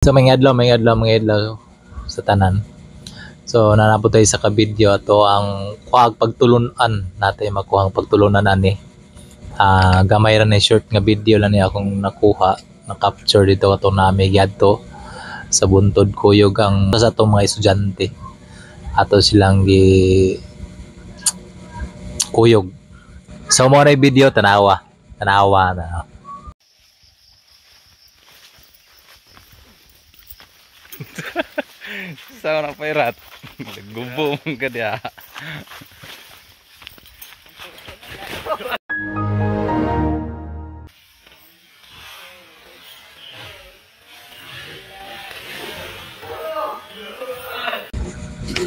So may adlaw sa tanan. So nanapod tayo sa ka-video ato ang kuhag pagtulunan natin makuhang pagtulunan ani. Gamay ra ni short nga video lang niya akong nakuha, na-capture dito ato nami gyadto sa buntod kuyog ang sa atong mga estudyante. Ato silang gi kuyog. So mo ra video tanawa na. Sa anak pairat. Gubong ka dia.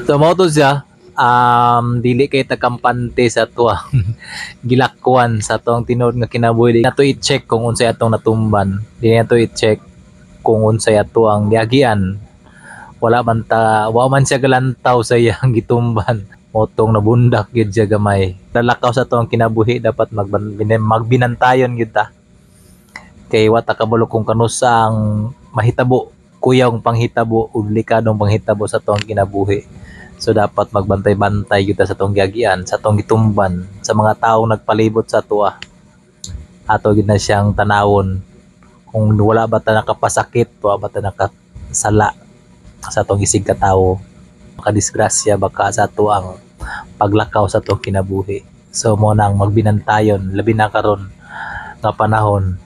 So mo to siya dili kay takampante sa tuwa gilakwan sa tuang tinuod nga kinabuhi nato i-check kung unsay atong natumban, dili nato i-check kung unsay ato ang giagian. Wa man siya galantaw sa iyang gitumban, motong nabundak gyud siya gamay. Lalakaw sa tuang kinabuhi dapat magbinantayon gyud ta, kay wa ta kabalo kung kanusa ang mahitabo, kuyang panghitabo ug likadong panghitabo sa tuang kinabuhi. So dapat magbantay-bantay gyud sa atong giagian, sa atong gitumban, sa mga taong nagpalibot sa ato. Ato gyud na siyang tanawon kung wala ba ta nakapasakit, wala ba ta nakasala sa atong isig ka tawo, makadisgrasya baka sa ato ang paglakaw sa atong kinabuhi. So mo nang magbinantayon labi na karon nga panahon,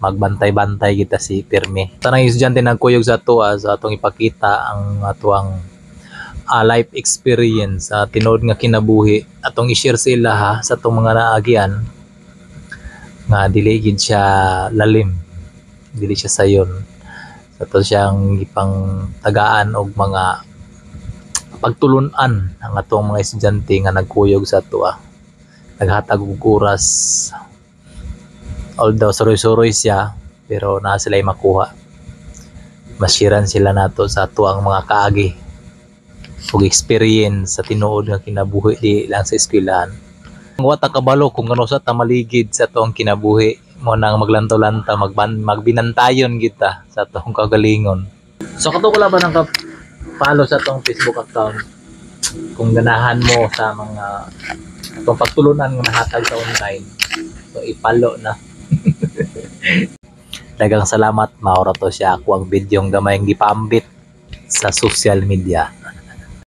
magbantay-bantay kita si pirmi. Tanang estudyante nagkuyog sa ato sa atong ipakita ang atuang life experience sa tinuod nga kinabuhi, atong i-share sila sa atong mga naagian nga dili gid siya lalim, dili siya sayon. Sa to siyang gipang tagaan og mga pagtulunan ang atong mga estudyante nga nagkuyog sa ato. Naghatag og oras, although suroy-suroy siya, pero naa sila makuha, mashiran sila nato sa ato ang mga kaagi ug experience sa tinuod nga kinabuhi di lang sa eskwelahan. Wa ta kabalo kung ano sa ta maligid sa atong kinabuhi, mo nang maglantaw-lantaw, magbinantayon kita sa atong kagalingon. So kato ko ba nang follow sa atong Facebook account kung ganahan mo sa mga atong pagtulunan nga nahatag sa online, so ipalo na. Daghang salamat, maura to siya ako ang video nga gamay gipambit sa social media.